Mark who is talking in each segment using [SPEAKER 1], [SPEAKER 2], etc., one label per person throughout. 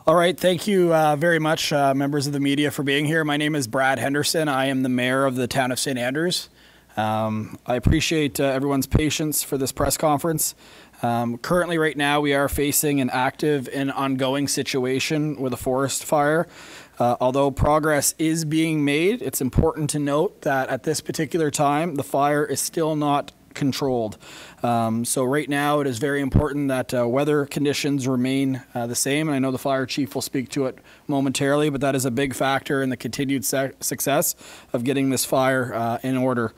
[SPEAKER 1] All right, thank you very much, members of the media, for being here. My name is Brad Henderson. I am the mayor of the town of St. Andrews. I appreciate everyone's patience for this press conference. Currently, right now, we are facing an active and ongoing situation with a forest fire. Although progress is being made, it's important to note that at this particular time, the fire is still not controlled. So right now it is very important that weather conditions remain the same, and I know the fire chief will speak to it momentarily, but that is a big factor in the continued success of getting this fire in order.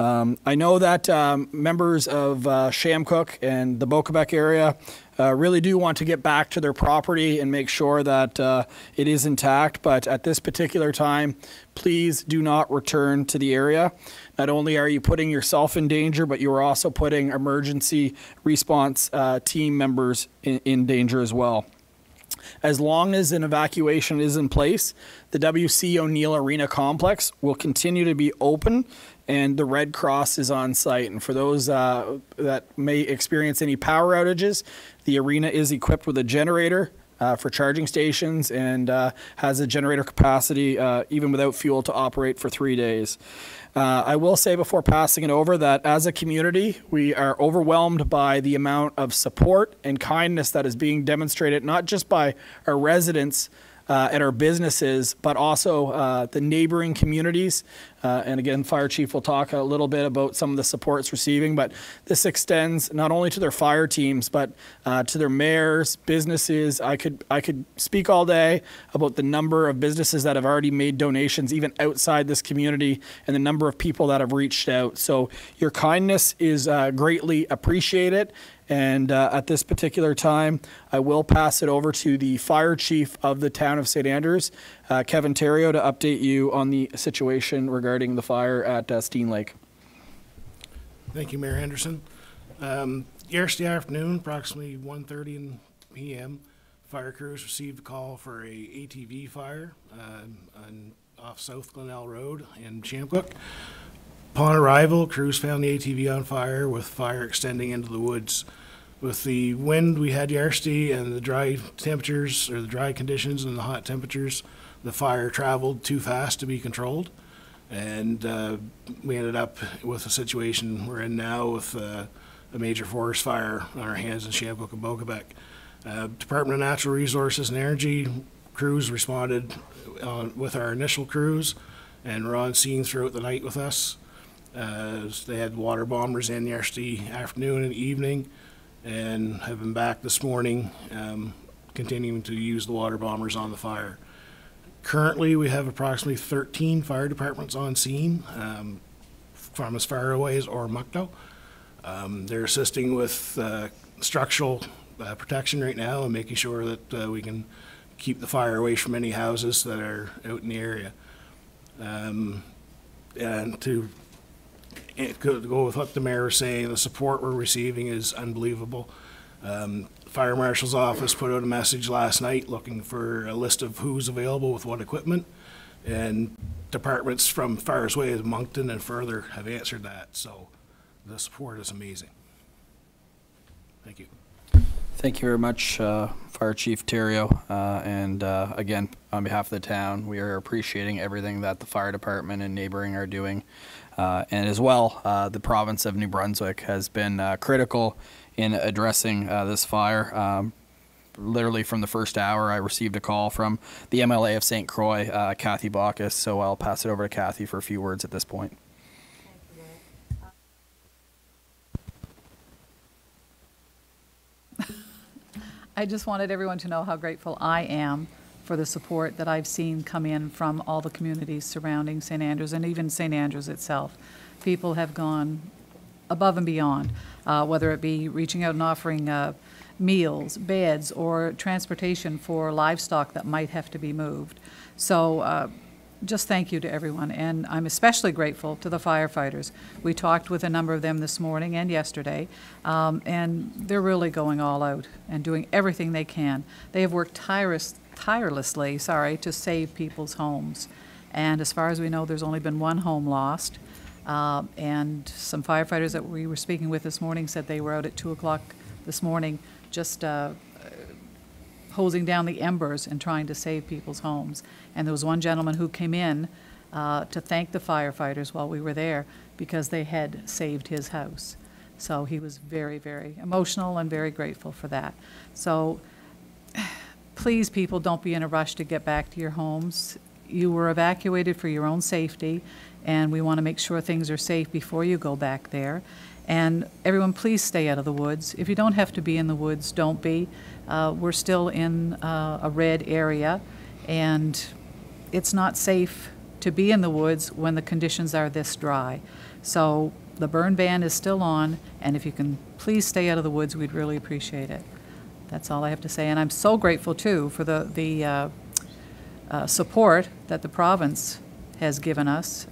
[SPEAKER 1] I know that members of Chamcook and the Bocabec area really do want to get back to their property and make sure that it is intact, but at this particular time, please do not return to the area. Not only are you putting yourself in danger, but you are also putting emergency response team members in danger as well. As long as an evacuation is in place, the W.C. O'Neill Arena complex will continue to be open, and the Red Cross is on site. And for those that may experience any power outages, the arena is equipped with a generator for charging stations and has a generator capacity even without fuel to operate for 3 days. I will say before passing it over that as a community, we are overwhelmed by the amount of support and kindness that is being demonstrated, not just by our residents at our businesses, but also the neighboring communities. And again, Fire Chief will talk a little bit about some of the support it's receiving, but this extends not only to their fire teams, but to their mayors, businesses. I could speak all day about the number of businesses that have already made donations, even outside this community, and the number of people that have reached out. So your kindness is greatly appreciated. And at this particular time, I will pass it over to the fire chief of the town of St. Andrews, Kevin Terrio, to update you on the situation regarding the fire at Stein Lake.
[SPEAKER 2] Thank you, Mayor Henderson. Yesterday afternoon, approximately 1:30 p.m., fire crews received a call for a ATV fire off South Glenelg Road in Chamcook. Upon arrival, crews found the ATV on fire, with fire extending into the woods. With the wind we had yesterday and the dry temperatures, or the dry conditions and the hot temperatures, the fire traveled too fast to be controlled. And we ended up with a situation we're in now with a major forest fire on our hands in Chamcook and Bocabec. Department of Natural Resources and Energy crews responded with our initial crews and were on scene throughout the night with us. They had water bombers in yesterday afternoon and evening, and have been back this morning continuing to use the water bombers on the fire. Currently, we have approximately 13 fire departments on scene from as far away as Ormuckno. They're assisting with structural protection right now and making sure that we can keep the fire away from any houses that are out in the area. And to go with what the mayor was saying, the support we're receiving is unbelievable. Fire Marshal's office put out a message last night looking for a list of who's available with what equipment, and departments from far as away as Moncton and further have answered that, so the support is amazing. Thank you.
[SPEAKER 1] Thank you very much, Fire Chief Terrio. And again, on behalf of the town, we are appreciating everything that the fire department and neighboring are doing. And as well, the province of New Brunswick has been critical in addressing this fire. Literally from the first hour, I received a call from the MLA of St. Croix, Kathy Baucus, so I'll pass it over to Kathy for a few words at this point.
[SPEAKER 3] I just wanted everyone to know how grateful I am for the support that I've seen come in from all the communities surrounding St. Andrews and even St. Andrews itself. People have gone above and beyond, whether it be reaching out and offering meals, beds, or transportation for livestock that might have to be moved. So just thank you to everyone, and I'm especially grateful to the firefighters. We talked with a number of them this morning and yesterday, and they're really going all out and doing everything they can. They have worked tirelessly to save people's homes, and as far as we know, there's only been one home lost, and some firefighters that we were speaking with this morning said they were out at 2 o'clock this morning just hosing down the embers and trying to save people's homes. And there was one gentleman who came in to thank the firefighters while we were there because they had saved his house. So he was very, very emotional and very grateful for that. So please, people, don't be in a rush to get back to your homes. You were evacuated for your own safety, and we want to make sure things are safe before you go back there. And everyone, please stay out of the woods. If you don't have to be in the woods, don't be. We're still in a red area, and it's not safe to be in the woods when the conditions are this dry. So the burn ban is still on, and if you can please stay out of the woods, we'd really appreciate it. That's all I have to say. And I'm so grateful, too, for the support that the province has given us.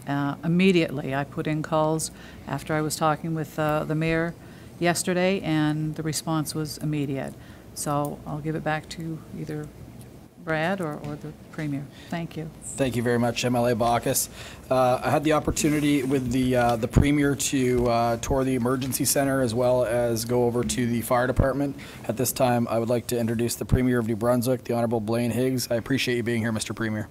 [SPEAKER 3] Immediately, I put in calls after I was talking with the mayor yesterday, and the response was immediate. So I'll give it back to either Brad or the Premier. Thank you.
[SPEAKER 1] Thank you very much, MLA Baucus. I had the opportunity with the Premier to tour the emergency center as well as go over to the fire department. At this time, I would like to introduce the Premier of New Brunswick, the Honourable Blaine Higgs. I appreciate you being here, Mr. Premier.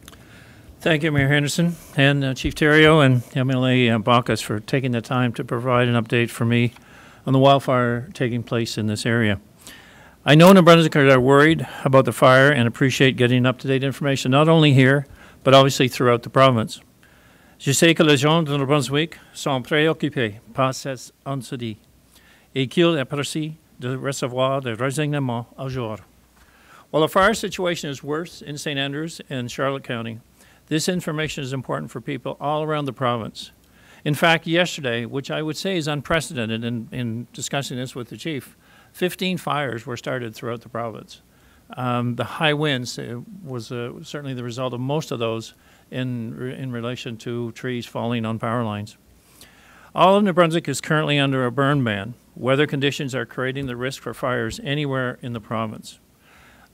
[SPEAKER 4] Thank you, Mayor Henderson, and Chief Theriault and MLA Baucus for taking the time to provide an update for me on the wildfire taking place in this area. I know New Brunswickers are worried about the fire and appreciate getting up-to-date information, not only here, but obviously throughout the province. Je sais que les gens de New Brunswick sont préoccupés par cet incendie et qu'ils apprécient de recevoir des renseignements à jour. While the fire situation is worse in St. Andrews and Charlotte County, this information is important for people all around the province. In fact, yesterday, which I would say is unprecedented in discussing this with the chief, 15 fires were started throughout the province. The high winds was certainly the result of most of those in relation to trees falling on power lines. All of New Brunswick is currently under a burn ban. Weather conditions are creating the risk for fires anywhere in the province.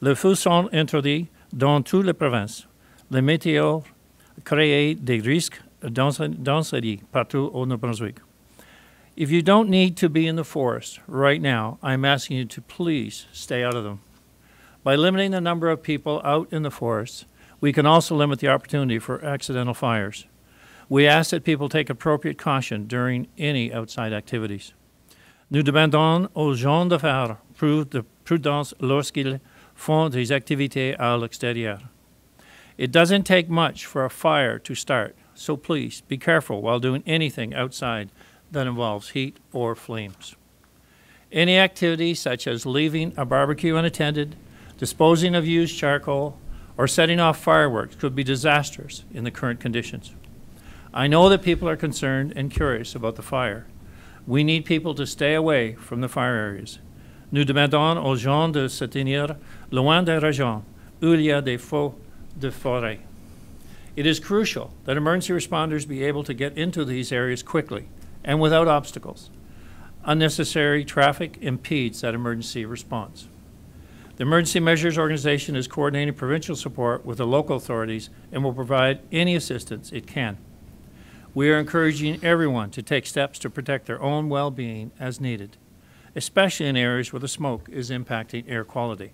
[SPEAKER 4] Les feux sont interdits dans toutes les provinces. Les météos créent des risques d'incendie partout au New Brunswick. If you don't need to be in the forest right now, I'm asking you to please stay out of them. By limiting the number of people out in the forest, we can also limit the opportunity for accidental fires. We ask that people take appropriate caution during any outside activities. Nous demandons aux gens de faire preuve de prudence lorsqu'ils font des activités à l'extérieur. It doesn't take much for a fire to start, so please be careful while doing anything outside that involves heat or flames. Any activity such as leaving a barbecue unattended, disposing of used charcoal, or setting off fireworks could be disastrous in the current conditions. I know that people are concerned and curious about the fire. We need people to stay away from the fire areas. Nous demandons aux gens de se tenir loin des régions où il y a des feux de forêt. It is crucial that emergency responders be able to get into these areas quickly and without obstacles. Unnecessary traffic impedes that emergency response. The Emergency Measures Organization is coordinating provincial support with the local authorities and will provide any assistance it can. We are encouraging everyone to take steps to protect their own well-being as needed, especially in areas where the smoke is impacting air quality.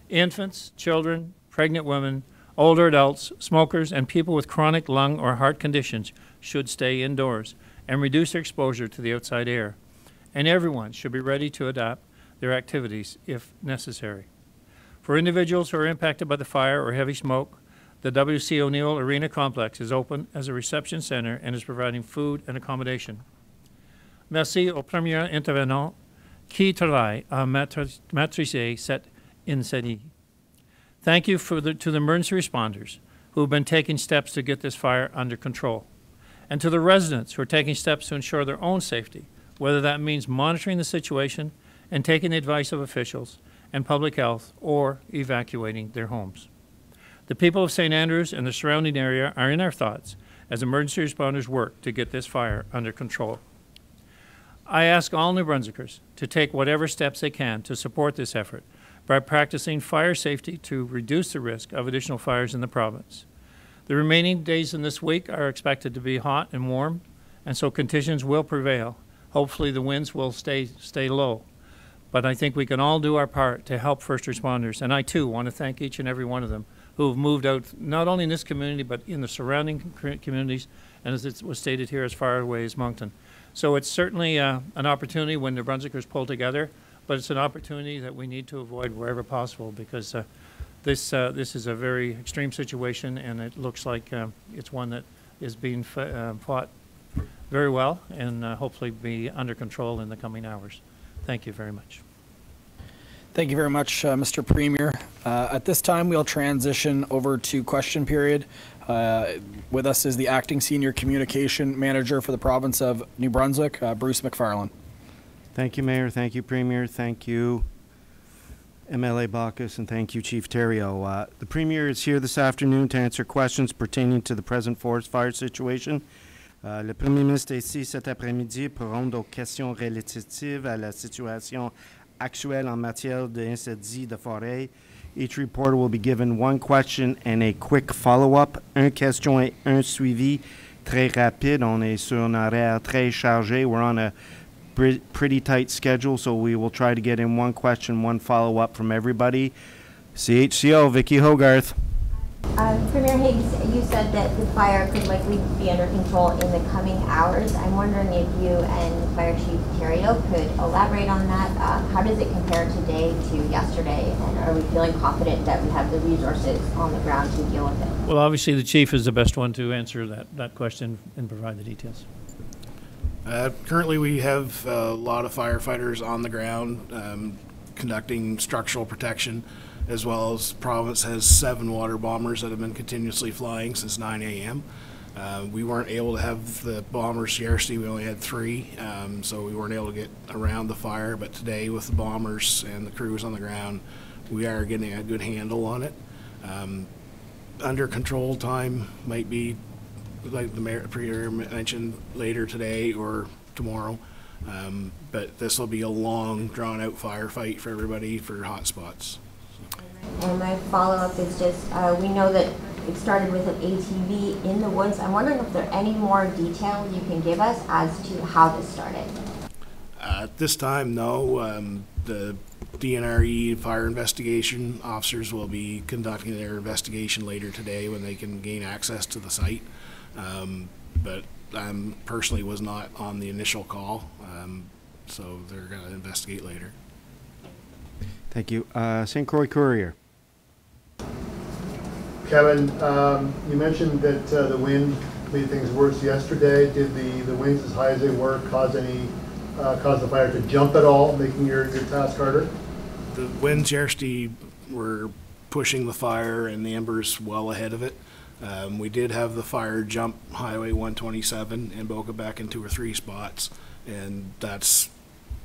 [SPEAKER 4] Infants, children, pregnant women, older adults, smokers, and people with chronic lung or heart conditions should stay indoors and reduce their exposure to the outside air. And everyone should be ready to adapt their activities if necessary. For individuals who are impacted by the fire or heavy smoke, the W.C. O'Neill Arena Complex is open as a reception center and is providing food and accommodation. Merci aux premiers intervenants qui travaillent à maîtriser cet incendie. Thank you to the emergency responders who have been taking steps to get this fire under control, and to the residents who are taking steps to ensure their own safety, whether that means monitoring the situation and taking the advice of officials and public health or evacuating their homes. The people of St. Andrews and the surrounding area are in our thoughts as emergency responders work to get this fire under control. I ask all New Brunswickers to take whatever steps they can to support this effort by practicing fire safety to reduce the risk of additional fires in the province. The remaining days in this week are expected to be hot and warm, and so conditions will prevail. Hopefully the winds will stay low. But I think we can all do our part to help first responders. And I, too, want to thank each and every one of them who have moved out, not only in this community, but in the surrounding communities, and as it was stated here, as far away as Moncton. So it's certainly an opportunity when New Brunswickers pull together, but it's an opportunity that we need to avoid wherever possible, because this is a very extreme situation, and it looks like it's one that is being fought very well and hopefully be under control in the coming hours. Thank you very much.
[SPEAKER 1] Thank you very much, Mr. Premier. At this time, we'll transition over to question period. With us is the Acting Senior Communication Manager for the province of New Brunswick, Bruce McFarlane.
[SPEAKER 5] Thank you, Mayor. Thank you, Premier. Thank you, MLA Bacchus, and thank you, Chief Thériault. The Premier is here this afternoon to answer questions pertaining to the present forest fire situation. Le Premier ministre est ici cet après-midi pour répondre aux questions relatives à la situation actuelle en matière d'incendie de forêt. Each reporter will be given one question and a quick follow-up. Un question et un suivi très rapide. On est sur un horaire très chargé. We're on a pretty tight schedule, so we will try to get in one question, one follow-up from everybody. CHCO, Vicky Hogarth.
[SPEAKER 6] Premier Higgs, you said that the fire could likely be under control in the coming hours. I'm wondering if you and Fire Chief Thériault could elaborate on that. How does it compare today to yesterday? And are we feeling confident that we have the resources on the ground to deal with it?
[SPEAKER 4] Well, obviously the chief is the best one to answer that question and provide the details.
[SPEAKER 2] Currently, we have a lot of firefighters on the ground conducting structural protection, as well as the province has 7 water bombers that have been continuously flying since 9 a.m. We weren't able to have the bombers yesterday. We only had 3, so we weren't able to get around the fire. But today, with the bombers and the crews on the ground, we are getting a good handle on it. Under control time might be, like the Mayor mentioned, later today or tomorrow. But this will be a long, drawn-out firefight for everybody for hot spots.
[SPEAKER 6] And my follow-up is just, we know that it started with an ATV in the woods. I'm wondering if there are any more detail you can give us as to how this started.
[SPEAKER 2] At this time, no. The DNRE fire investigation officers will be conducting their investigation later today when they can gain access to the site. But I personally was not on the initial call, so they're going to investigate later.
[SPEAKER 5] Thank you. St. Croix Courier.
[SPEAKER 7] Kevin, you mentioned that the wind made things worse yesterday. Did the winds as high as they were cause the fire to jump at all, making your task harder?
[SPEAKER 2] The winds yesterday were pushing the fire and the embers well ahead of it. We did have the fire jump Highway 127 in Bocabec in 2 or 3 spots, and that's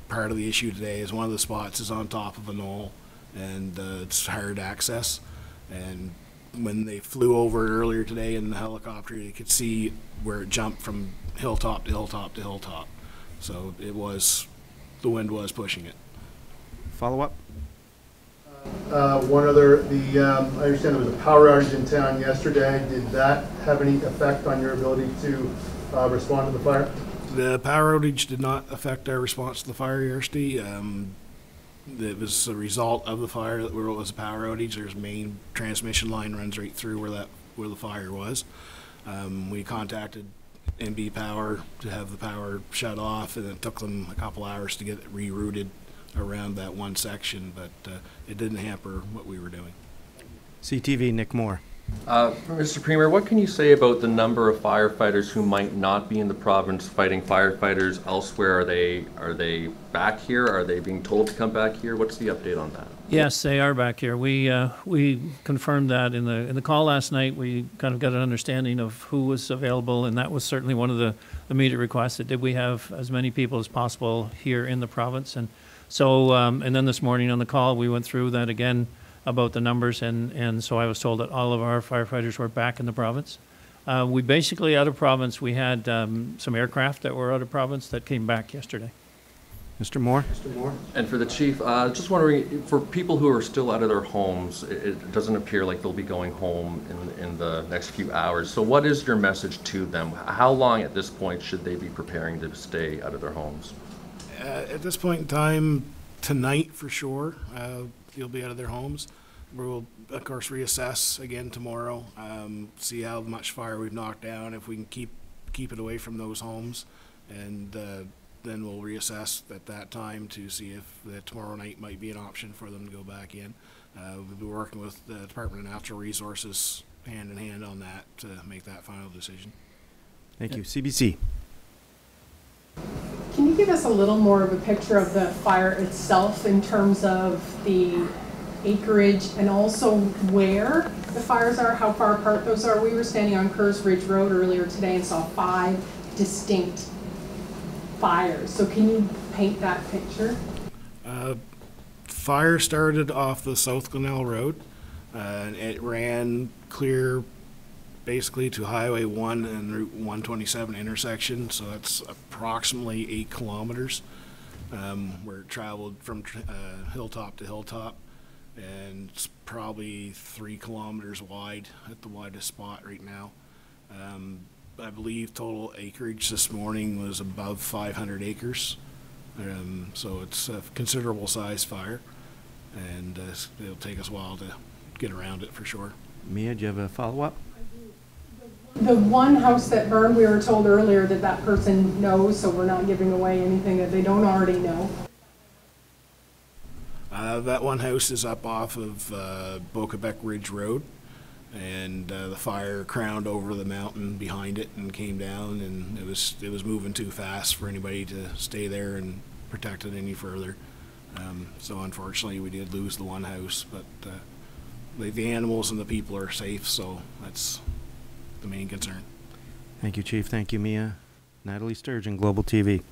[SPEAKER 2] part of the issue today. Is one of the spots is on top of a knoll, and it's hard access. And when they flew over earlier today in the helicopter, you could see where it jumped from hilltop to hilltop to hilltop. So it was, the wind was pushing it.
[SPEAKER 5] Follow-up.
[SPEAKER 7] One other, I understand there was a power outage in town yesterday. Did that have any effect on your ability to respond to the fire?
[SPEAKER 2] The power outage did not affect our response to the fire yesterday. It was a result of the fire that where it was a power outage. There's a main transmission line runs right through where the fire was. We contacted NB Power to have the power shut off, and it took them a couple hours to get it rerouted around that one section, but it didn't hamper what we were doing.
[SPEAKER 5] CTV, Nick Moore.
[SPEAKER 8] Mr. Premier, what can you say about the number of firefighters who might not be in the province fighting firefighters elsewhere? Are they back here? Are they being told to come back here? What's the update on that?
[SPEAKER 4] Yes, they are back here. We confirmed that in the call last night. We kind of got an understanding of who was available, and that was certainly one of the immediate requests. That did we have as many people as possible here in the province? And so, and then this morning on the call, we went through that again about the numbers, and so I was told that all of our firefighters were back in the province. We basically, out of province, we had some aircraft that were out of province that came back yesterday.
[SPEAKER 5] Mr. Moore.
[SPEAKER 8] And for the chief, just wondering, for people who are still out of their homes, it doesn't appear like they'll be going home in the next few hours. So what is your message to them? How long at this point should they be preparing to stay out of their homes?
[SPEAKER 2] At this point in time, tonight for sure. You'll be out of their homes. We'll, of course, reassess again tomorrow, see how much fire we've knocked down, if we can keep it away from those homes, and then we'll reassess at that time to see if tomorrow night might be an option for them to go back in. We'll be working with the Department of Natural Resources hand in hand on that to make that final decision.
[SPEAKER 5] Thank you. CBC.
[SPEAKER 9] Can you give us a little more of a picture of the fire itself in terms of the acreage and also where the fires are, how far apart those are? We were standing on Kerrs Ridge Road earlier today and saw 5 distinct fires. So can you paint that picture?
[SPEAKER 2] Fire started off the South Glenelg Road, and it ran clear basically to Highway 1 and Route 127 intersection, so that's approximately 8 kilometers, where it traveled from hilltop to hilltop, and it's probably 3 kilometers wide at the widest spot right now. I believe total acreage this morning was above 500 acres, so it's a considerable size fire, and it'll take us a while to get around it for sure.
[SPEAKER 5] Mia, do you have a follow-up?
[SPEAKER 9] The one house that burned, we were told earlier that that person knows, so we're not giving away anything that they don't already know.
[SPEAKER 2] That one house is up off of Bocabec Ridge Road, and the fire crowned over the mountain behind it and came down, and it was moving too fast for anybody to stay there and protect it any further. So unfortunately we did lose the one house, but the animals and the people are safe, so that's the main concern.
[SPEAKER 5] Thank you, Chief. Thank you, Mia. Natalie Sturgeon, Global TV.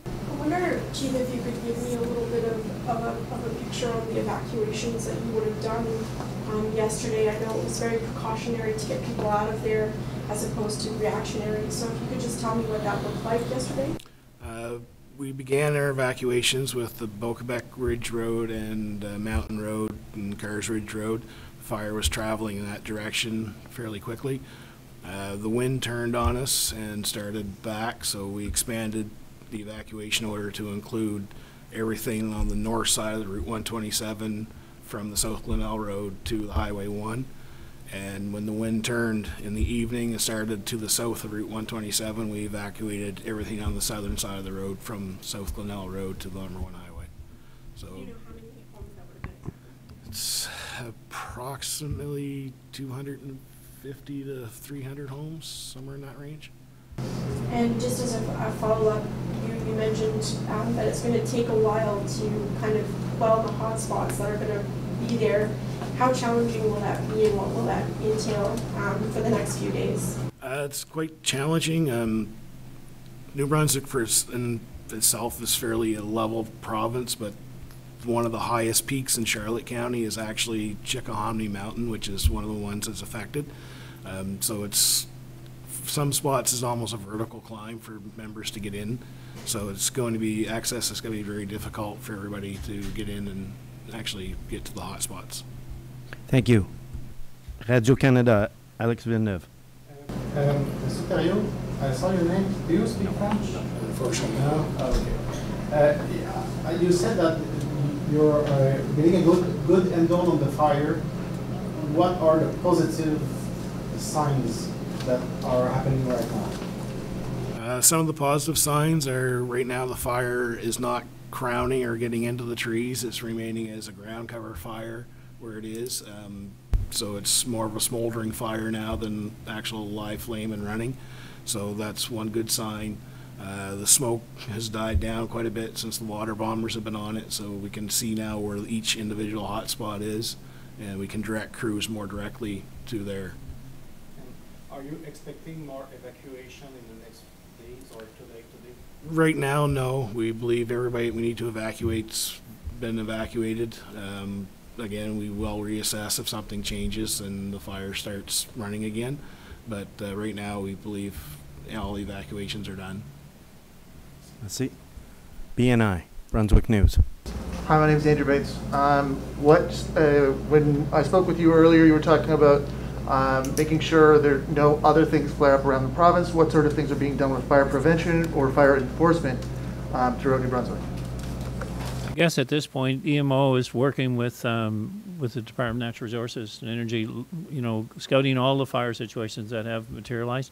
[SPEAKER 10] I wonder, Chief, if you could give me a little bit of a picture on the evacuations that you would have done yesterday. I know it was very precautionary to get people out of there as opposed to reactionary. So if you could just tell me what that looked like yesterday.
[SPEAKER 2] We began our evacuations with the Bocabec Ridge Road and Mountain Road and Kerrs Ridge Road. The fire was traveling in that direction fairly quickly. The wind turned on us and started back, so we expanded the evacuation order to include everything on the north side of the Route 127 from the South Glenelg Road to the Highway 1. And when the wind turned in the evening and started to the south of Route 127, we evacuated everything on the southern side of the road from South Glenelg Road to the number 1 highway. So
[SPEAKER 10] do you know how many homes that would have been?
[SPEAKER 2] it's approximately 250 to 300 homes, somewhere in that range.
[SPEAKER 10] And just as a follow-up, you mentioned that it's going to take a while to kind of quell the hot spots that are going to be there. How challenging will that be, and what will that entail for the next few days?
[SPEAKER 2] It's quite challenging. New Brunswick in itself is fairly a level province, but one of the highest peaks in Charlotte County is actually Chickahominy Mountain, which is one of the ones that's affected. So it's some spots is almost a vertical climb for members to get in. So it's going to be access is going to be very difficult for everybody to get in and actually get to the hot spots.
[SPEAKER 5] Thank you. Radio-Canada, Alex Villeneuve.
[SPEAKER 11] Mr. Thériault, I saw your name. Do you speak French?
[SPEAKER 2] Unfortunately,
[SPEAKER 11] no. Okay. You said that you're getting a good end-on on the fire. What are the positive signs that are happening right now?
[SPEAKER 2] some of the positive signs are right now the fire is not crowning or getting into the trees. It's remaining as a ground cover fire where it is. So it's more of a smoldering fire now than actual live flame and running. So that's one good sign. The smoke has died down quite a bit since the water bombers have been on it, so we can see now where each individual hotspot is, and we can direct crews more directly to there.
[SPEAKER 11] And are you expecting more evacuation in the next days or today?
[SPEAKER 2] Right now, no. We believe everybody we need to evacuate's been evacuated. Again, we will reassess if something changes and the fire starts running again. But right now, we believe all evacuations are done.
[SPEAKER 5] Let's see. BNI, Brunswick News.
[SPEAKER 12] Hi, my name is Andrew Bates. When I spoke with you earlier, you were talking about making sure there are no other things flare up around the province. What sort of things are being done with fire prevention or fire enforcement throughout New Brunswick?
[SPEAKER 4] I guess at this point, EMO is working with the Department of Natural Resources and Energy, scouting all the fire situations that have materialized.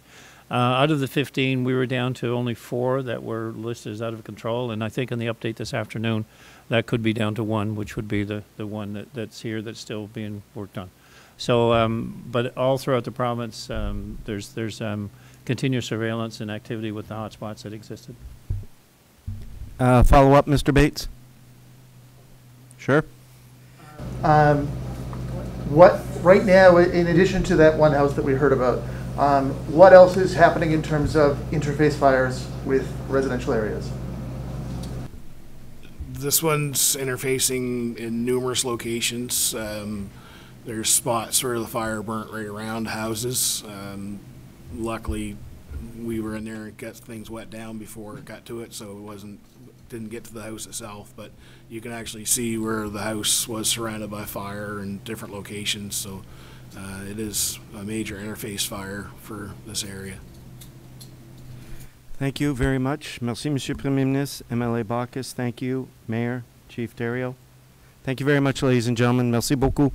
[SPEAKER 4] Out of the 15, we were down to only 4 that were listed as out of control, and I think in the update this afternoon, that could be down to 1, which would be the one that's here that's still being worked on. So, but all throughout the province, there's continuous surveillance and activity with the hotspots that existed.
[SPEAKER 5] Follow up, Mr. Bates? Sure.
[SPEAKER 12] What, right now, in addition to that one house that we heard about, what else is happening in terms of interface fires with residential areas?
[SPEAKER 2] This one's interfacing in numerous locations. There's spots where the fire burnt right around houses. Luckily, we were in there and got things wet down before it got to it, so it didn't get to the house itself. But you can actually see where the house was surrounded by fire in different locations. So it is a major interface fire for this area.
[SPEAKER 5] Thank you very much. Merci, Monsieur Premier Ministre. MLA Baucus, thank you. Mayor, Chief Theriault. Thank you very much, ladies and gentlemen. Merci beaucoup.